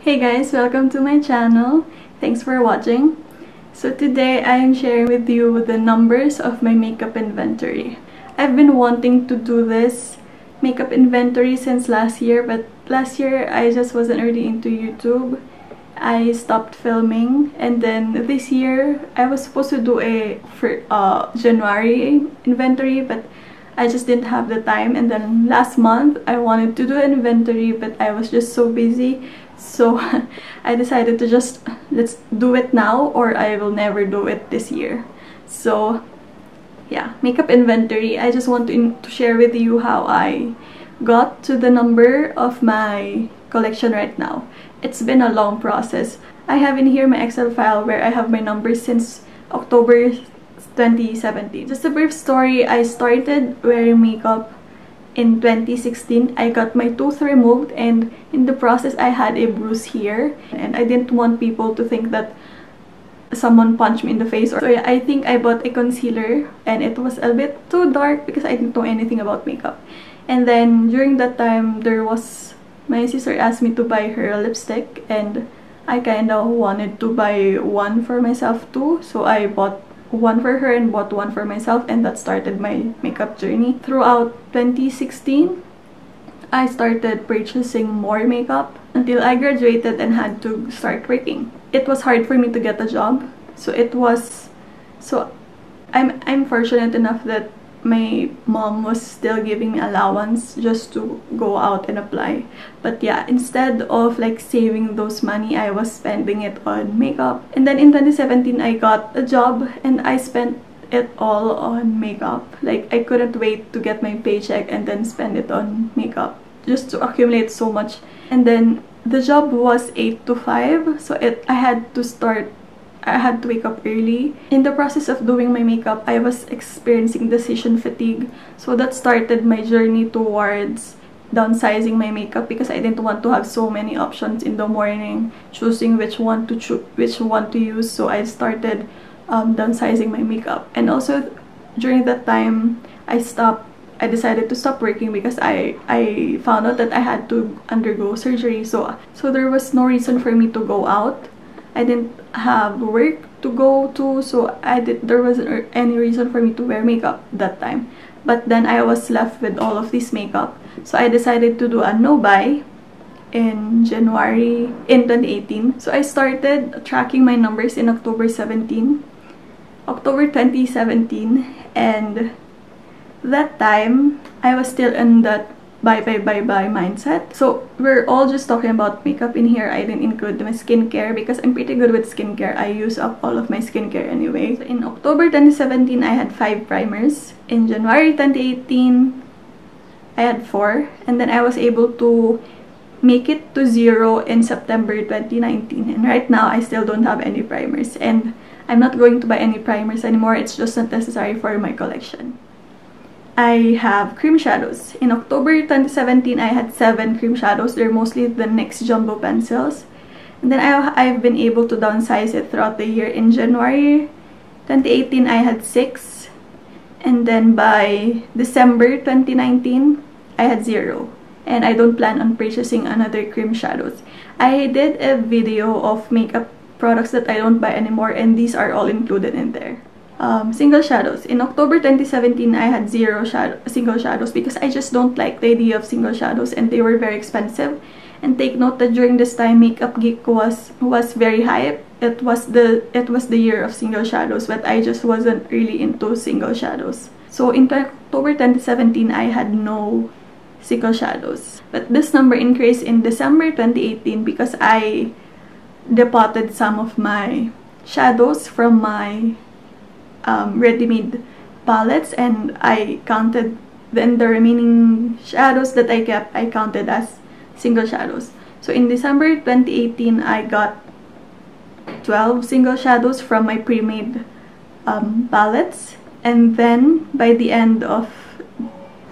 Hey guys, welcome to my channel. Thanks for watching. So today I am sharing with you the numbers of my makeup inventory. I've been wanting to do this makeup inventory since last year, but last year I just wasn't really into YouTube. I stopped filming, and then this year I was supposed to do a January inventory, but I just didn't have the time. And then last month I wanted to do an inventory, but I was just so busy. So I decided to let's do it now or I will never do it this year. So yeah, makeup inventory. I just want to share with you how I got to the number of my collection right now. It's been a long process. I have in here my Excel file where I have my numbers since October 2017. Just a brief story, I started wearing makeup in 2016. I got my tooth removed, and in the process I had a bruise here, and I didn't want people to think that someone punched me in the face. So yeah, I think I bought a concealer and it was a bit too dark because I didn't know anything about makeup. And then during that time, my sister asked me to buy her a lipstick, and I kind of wanted to buy one for myself too, so I bought one for her and bought one for myself, and that started my makeup journey. Throughout 2016, I started purchasing more makeup until I graduated and had to start working. It was hard for me to get a job, so I'm fortunate enough that my mom was still giving me allowance just to go out and apply. But yeah, instead of like saving those money, I was spending it on makeup. And then in 2017, I got a job and I spent it all on makeup. Like, I couldn't wait to get my paycheck and then spend it on makeup just to accumulate so much. And then the job was 8 to 5, so I had to wake up early. In the process of doing my makeup, I was experiencing decision fatigue. So that started my journey towards downsizing my makeup, because I didn't want to have so many options in the morning, choosing which one to use. So I started downsizing my makeup. And also during that time, I decided to stop working because I found out that I had to undergo surgery. So there was no reason for me to go out. I didn't have work to go to, so there wasn't any reason for me to wear makeup that time. But then I was left with all of this makeup, so I decided to do a no-buy in 2018. So I started tracking my numbers in October 2017, and that time I was still in that buy mindset. So we're all just talking about makeup in here. I didn't include my skincare because I'm pretty good with skincare. I use up all of my skincare anyway. So in October 2017, I had 5 primers. In January 2018, I had 4. And then I was able to make it to 0 in September 2019. And right now, I still don't have any primers. And I'm not going to buy any primers anymore. It's just not necessary for my collection. I have cream shadows. In October 2017, I had 7 cream shadows. They're mostly the NYX jumbo pencils. And then I've been able to downsize it throughout the year. In January 2018, I had 6. And then by December 2019, I had 0. And I don't plan on purchasing another cream shadows. I did a video of makeup products that I don't buy anymore, and these are all included in there. Single shadows. In October 2017, I had 0 single shadows because I just don't like the idea of single shadows, and they were very expensive. And take note that during this time, Makeup Geek was very hype. It was the year of single shadows, but I just wasn't really into single shadows. So in October 2017, I had no single shadows. But this number increased in December 2018 because I depotted some of my shadows from my ready-made palettes, and I counted the remaining shadows that I kept, I counted as single shadows. So in December 2018, I got 12 single shadows from my pre-made palettes, and then by the end of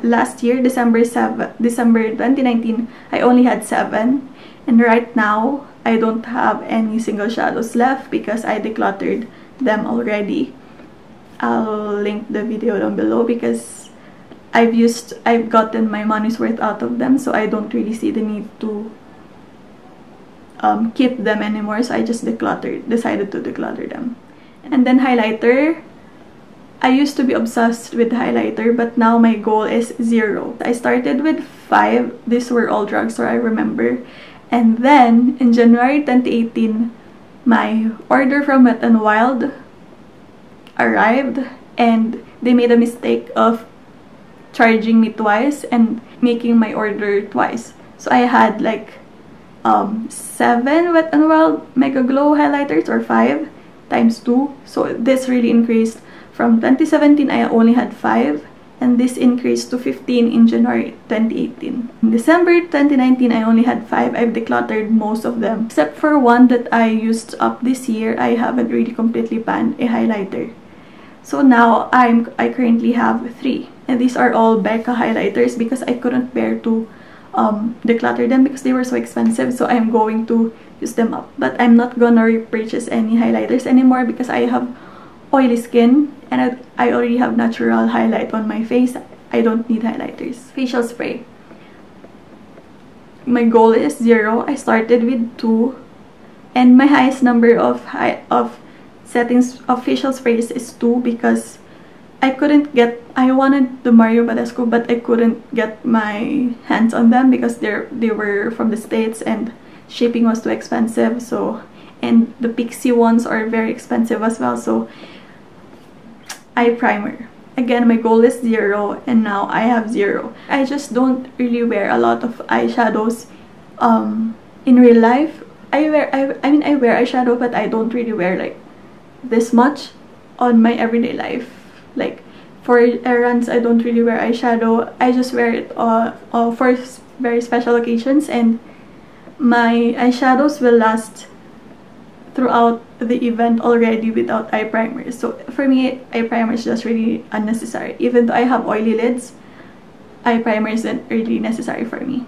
last year, December 2019, I only had 7, and right now I don't have any single shadows left because I decluttered them already. I'll link the video down below because I've gotten my money's worth out of them, so I don't really see the need to keep them anymore, so I just decided to declutter them. And then highlighter. I used to be obsessed with highlighter, but now my goal is 0. I started with 5. These were all drugstore, I remember. And then in January 2018, my order from Wet n Wild arrived, and they made a mistake of charging me twice and making my order twice. So I had like 7 Wet n Wild Mega Glow highlighters, or 5 times 2. So this really increased. From 2017, I only had 5, and this increased to 15 in January 2018. In December 2019, I only had 5. I've decluttered most of them. Except for one that I used up this year, I haven't really completely banned a highlighter. So now I currently have 3. And these are all Becca highlighters because I couldn't bear to declutter them because they were so expensive. So I'm going to use them up. But I'm not gonna repurchase any highlighters anymore because I have oily skin and I already have natural highlight on my face. I don't need highlighters. Facial spray. My goal is 0. I started with 2, and my highest number of settings of facial sprays is 2 because I wanted the Mario Badescu, but I couldn't get my hands on them because they were from the States and shipping was too expensive. So, and the Pixie ones are very expensive as well. So eye primer. Again, my goal is 0, and now I have 0. I just don't really wear a lot of eyeshadows in real life. I wear eyeshadow, but I don't really wear like this much on my everyday life. Like for errands, I don't really wear eyeshadow. I just wear it for very special occasions, and my eyeshadows will last throughout the event already without eye primer. So for me, eye primer is just really unnecessary. Even though I have oily lids, eye primer isn't really necessary for me.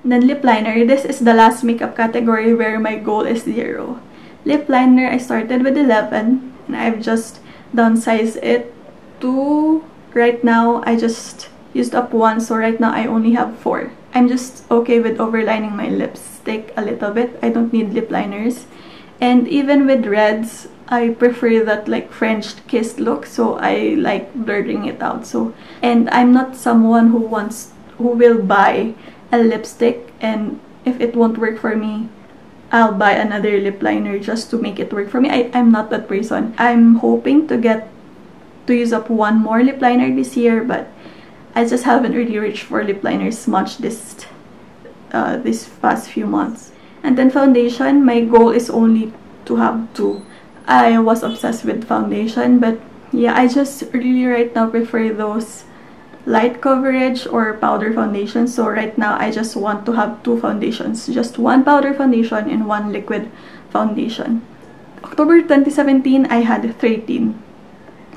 And then lip liner. This is the last makeup category where my goal is 0. Lip liner, I started with 11 and I've just downsized it to, right now I just used up 1, so right now I only have 4. I'm just okay with overlining my lipstick a little bit. I don't need lip liners. And even with reds, I prefer that like French kiss look, so I like blurring it out. So, and I'm not someone who will buy a lipstick and if it won't work for me, I'll buy another lip liner just to make it work for me. I'm not that person. I'm hoping to use up 1 more lip liner this year, but I just haven't really reached for lip liners much this past few months. And then foundation, my goal is only to have 2. I was obsessed with foundation, but yeah, I just really right now prefer those light coverage or powder foundation. So right now I just want to have 2 foundations, just 1 powder foundation and 1 liquid foundation. October 2017, I had 13.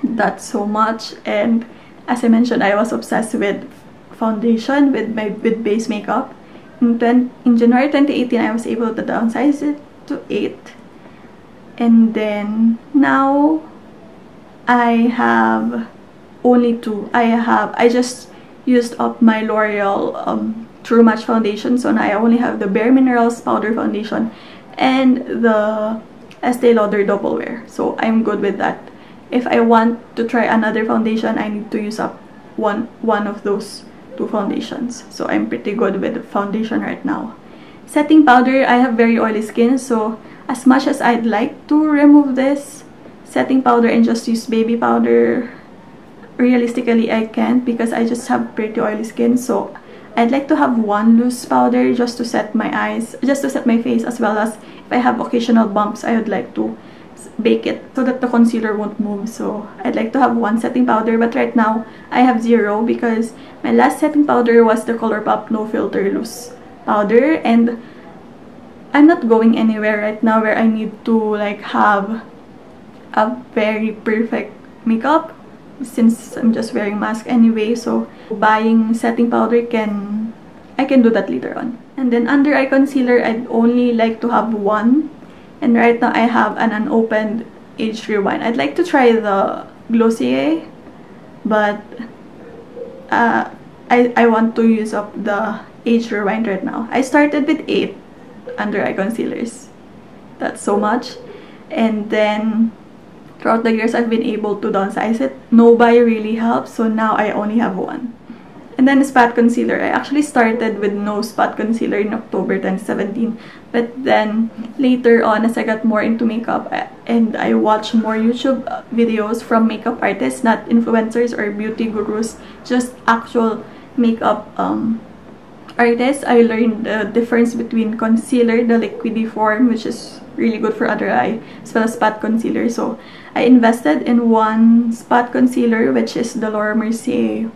That's so much, and as I mentioned, I was obsessed with foundation with base makeup. In January 2018, I was able to downsize it to 8. And then now I have only 2. I just used up my L'Oreal True Match foundation, so now I only have the Bare Minerals powder foundation and the Estee Lauder Double Wear. So I'm good with that. If I want to try another foundation, I need to use up one of those 2 foundations. So I'm pretty good with the foundation right now. Setting powder, I have very oily skin, so as much as I'd like to remove this setting powder and just use baby powder, realistically I can't because I just have pretty oily skin. So I'd like to have 1 loose powder just to set my eyes, just to set my face, as well as if I have occasional bumps, I would like to bake it so that the concealer won't move. So I'd like to have 1 setting powder, but right now I have 0 because my last setting powder was the ColourPop No Filter Loose powder, and I'm not going anywhere right now where I need to like have a very perfect makeup since I'm just wearing mask anyway. So buying setting powder I can do that later on. And then under eye concealer, I'd only like to have 1. And right now I have an unopened Age Rewind. I'd like to try the Glossier, but I want to use up the Age Rewind right now. I started with 8 under eye concealers. That's so much. And then throughout the years, I've been able to downsize it. No buy really helps, so now I only have one. And then spot concealer. I actually started with no spot concealer in October 2017. But then later on, as I got more into makeup and I watched more YouTube videos from makeup artists, not influencers or beauty gurus, just actual makeup artists, I learned the difference between concealer, the liquidy form, which is really good for under eye, as well as spot concealer. So I invested in one spot concealer, which is the Laura Mercier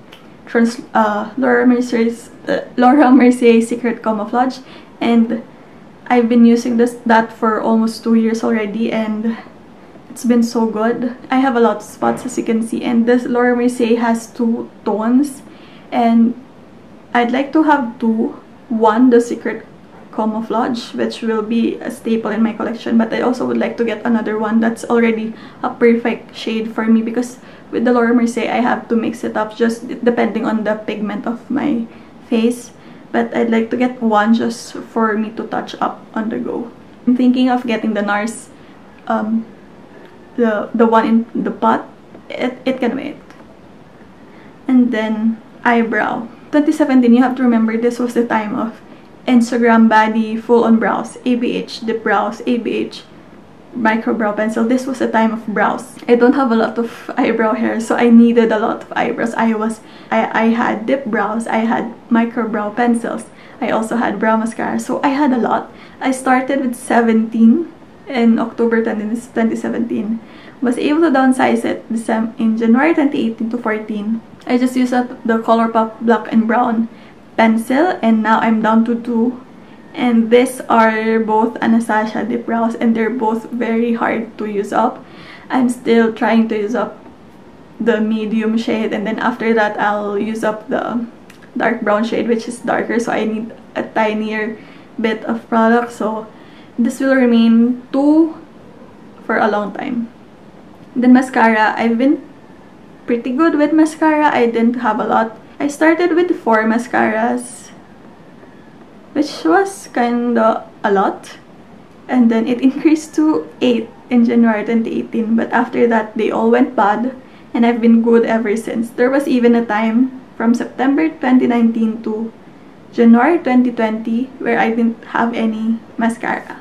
Secret Camouflage, and I've been using that for almost 2 years already, and it's been so good. I have a lot of spots, as you can see, and this Laura Mercier has 2 tones, and I'd like to have 2. One, the Secret Camouflage, which will be a staple in my collection, but I also would like to get another one that's already a perfect shade for me, because with the Laura Mercier, I have to mix it up just depending on the pigment of my face. But I'd like to get one just for me to touch up on the go. I'm thinking of getting the NARS, the one in the pot. It can wait. And then eyebrow. 2017, you have to remember this was the time of Instagram baddie, full-on brows, ABH dip brows, ABH micro brow pencil. This was a time of brows. I don't have a lot of eyebrow hair, so I needed a lot of eyebrows. I had dip brows, I had micro brow pencils, I also had brow mascara, so I had a lot. I started with 17 in October 2017. Was able to downsize it in January 2018 to 14. I just used up the ColourPop black and brown pencil, and now I'm down to 2. And these are both Anastasia dip brows, and they're both very hard to use up. I'm still trying to use up the medium shade, and then after that I'll use up the dark brown shade, which is darker, so I need a tinier bit of product. So this will remain 2 for a long time. Then mascara, I've been pretty good with mascara. I didn't have a lot. I started with 4 mascaras, which was kinda a lot, and then it increased to 8 in January 2018, but after that they all went bad, and I've been good ever since. There was even a time from September 2019 to January 2020 where I didn't have any mascara.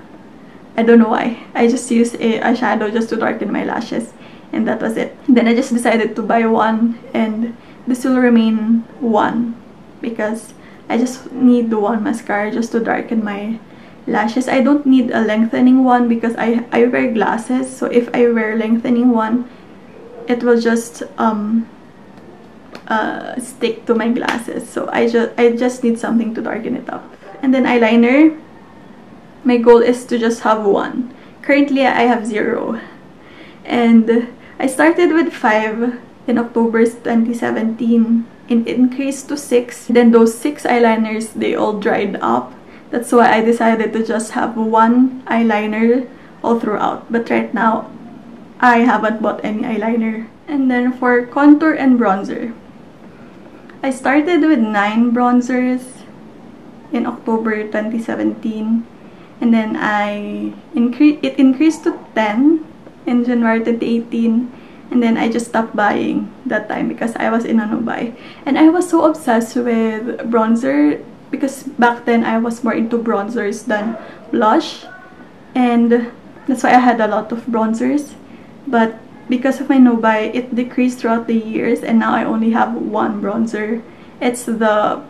I don't know why. I just used a eyeshadow just to darken my lashes, and that was it. Then I just decided to buy one, and this will remain 1 because I just need the one mascara just to darken my lashes. I don't need a lengthening one because I wear glasses, so if I wear lengthening one, it will just stick to my glasses. So I just need something to darken it up. And then eyeliner, my goal is to just have 1. Currently I have 0, and I started with 5 in October 2017. It increased to 6. Then those 6 eyeliners, they all dried up. That's why I decided to just have 1 eyeliner all throughout. But right now, I haven't bought any eyeliner. And then for contour and bronzer, I started with 9 bronzers in October 2017. And then it increased to 10 in January 2018. And then I just stopped buying that time because I was in a no-buy. And I was so obsessed with bronzer because back then I was more into bronzers than blush. And that's why I had a lot of bronzers. But because of my no-buy, it decreased throughout the years, and now I only have 1 bronzer. It's the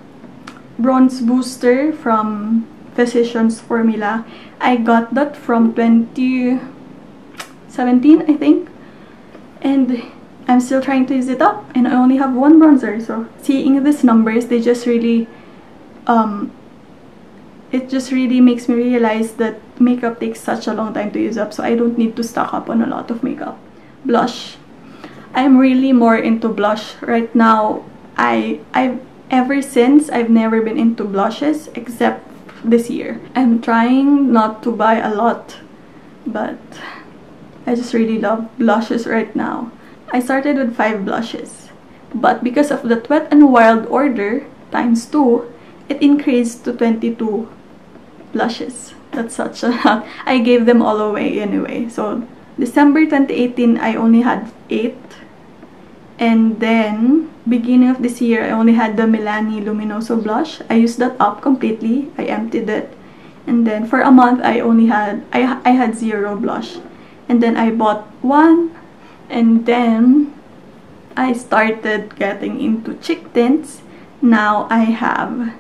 Bronze Booster from Physicians Formula. I got that from 2017, I think. And I'm still trying to use it up, and I only have 1 bronzer. So seeing these numbers, they just really it just really makes me realize that makeup takes such a long time to use up, so I don't need to stock up on a lot of makeup. Blush, I'm really more into blush right now. Ever since, I've never been into blushes except this year. I'm trying not to buy a lot, but I just really love blushes right now. I started with 5 blushes, but because of the Wet n Wild order times 2, it increased to 22 blushes. That's such a lot. I gave them all away anyway. So December 2018, I only had 8. And then, beginning of this year, I only had the Milani Luminoso blush. I used that up completely. I emptied it. And then, for a month, I only had, I had 0 blush. And then, I bought 1. And then, I started getting into cheek tints. Now, I have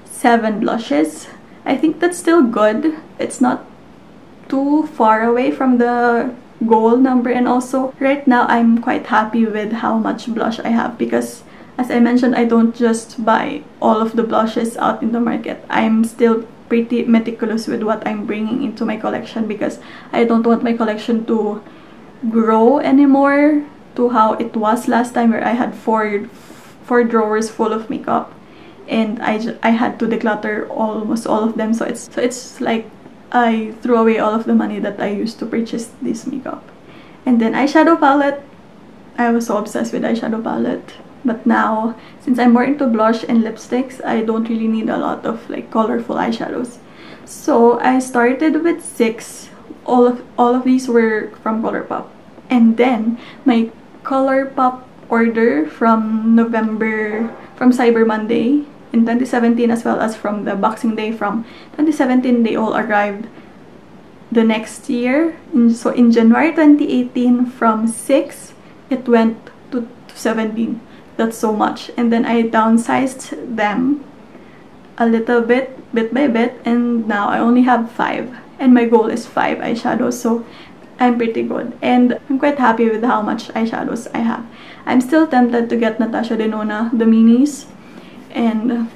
7 blushes. I think that's still good. It's not too far away from the goal number, and also right now I'm quite happy with how much blush I have, because as I mentioned, I don't just buy all of the blushes out in the market. I'm still pretty meticulous with what I'm bringing into my collection, because I don't want my collection to grow anymore to how it was last time, where I had four drawers full of makeup and I had to declutter almost all of them. So it's like I threw away all of the money that I used to purchase this makeup. And then eyeshadow palette. I was so obsessed with eyeshadow palette. But now, since I'm more into blush and lipsticks, I don't really need a lot of like colorful eyeshadows. So I started with 6. All of these were from ColourPop. And then my ColourPop order from Cyber Monday in 2017, as well as from the Boxing Day from 2017, they all arrived the next year. So in January 2018, from 6 it went to 17. That's so much. And then I downsized them a little bit by bit, and now I only have 5, and my goal is 5 eyeshadows, so I'm pretty good, and I'm quite happy with how much eyeshadows I have. I'm still tempted to get Natasha Denona, the minis, and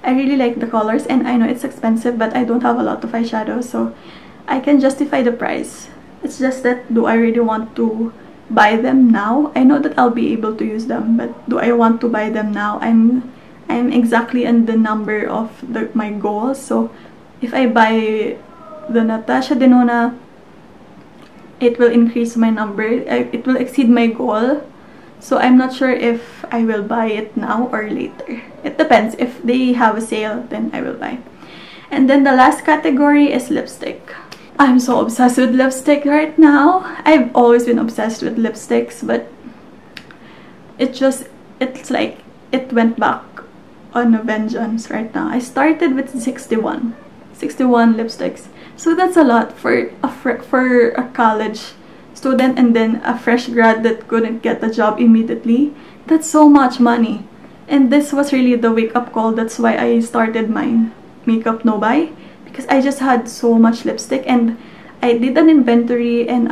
I really like the colors, and I know it's expensive, but I don't have a lot of eyeshadows, so I can justify the price. It's just that, do I really want to buy them now? I know that I'll be able to use them, but do I want to buy them now? I'm exactly in the number of my goals, so if I buy the Natasha Denona, it will increase my number. It will exceed my goal. So I'm not sure if I will buy it now or later. It depends. If they have a sale, then I will buy. And then the last category is lipstick. I'm so obsessed with lipstick right now. I've always been obsessed with lipsticks, but it's like it went back on a vengeance right now. I started with 61 lipsticks. So that's a lot for a college student, and then a fresh grad that couldn't get a job immediately. That's so much money. And this was really the wake-up call. That's why I started my makeup no-buy, because I just had so much lipstick, and I did an inventory, and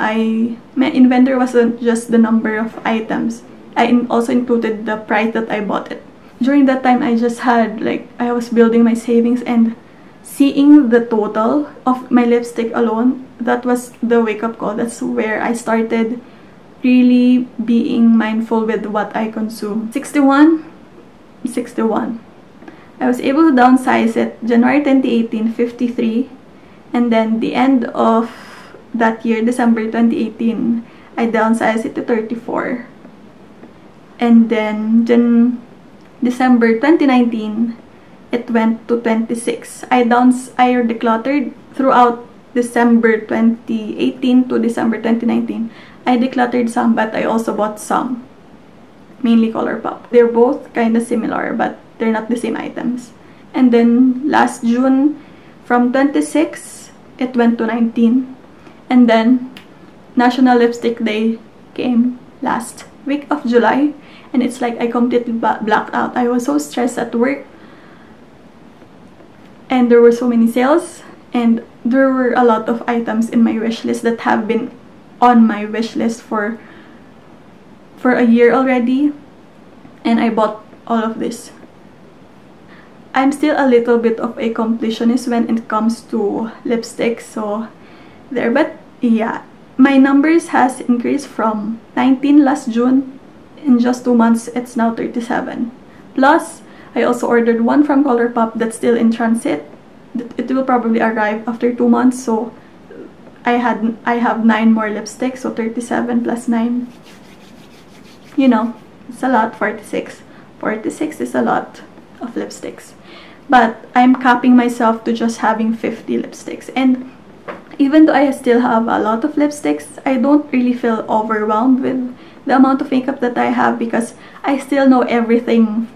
my inventory wasn't just the number of items. I also included the price that I bought it. During that time, I just had I was building my savings, and seeing the total of my lipstick alone, that was the wake-up call. That's where I started really being mindful with what I consume. 61. I was able to downsize it. January 2018, 53. And then the end of that year, December 2018, I downsized it to 34. And then December 2019, it went to 26. I decluttered throughout December 2018 to December 2019. I decluttered some, but I also bought some, mainly ColourPop. They're both kind of similar, but they're not the same items. And then last June, from 26, it went to 19. And then National Lipstick Day came last week of July, and it's like I completely blacked out. I was so stressed at work, and there were so many sales, and there were a lot of items in my wish list that have been on my wish list for a year already, and I bought all of this. I'm still a little bit of a completionist when it comes to lipsticks, so there. But yeah, my numbers has increased from 19 last June. In just 2 months, it's now 37. Plus, I also ordered one from ColourPop that's still in transit. It will probably arrive after 2 months, so I have 9 more lipsticks, so 37 plus 9. You know, it's a lot. 46. 46 is a lot of lipsticks. but I'm capping myself to just having 50 lipsticks. And even though I still have a lot of lipsticks, I don't really feel overwhelmed with the amount of makeup that I have, because I still know everything,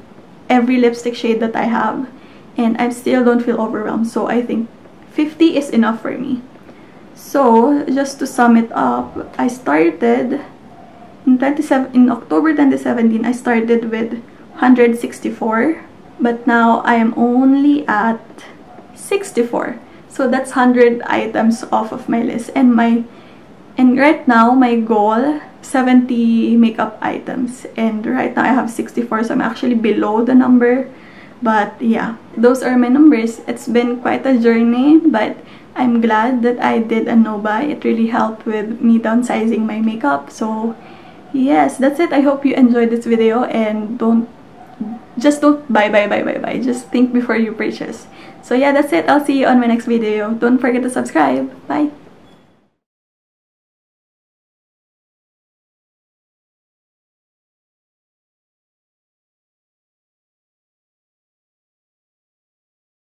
every lipstick shade that I have, and I still don't feel overwhelmed. So I think 50 is enough for me. So just to sum it up, I started in October 2017, I started with 164, but now I am only at 64. So that's 100 items off of my list, and right now my goal 70 makeup items, and right now I have 64, so I'm actually below the number. But yeah, those are my numbers. It's been quite a journey, but I'm glad that I did a no-buy. It really helped with me downsizing my makeup. So yes, that's it. I hope you enjoyed this video, and don't buy. Just think before you purchase. So yeah, that's it. I'll see you on my next video. Don't forget to subscribe. Bye.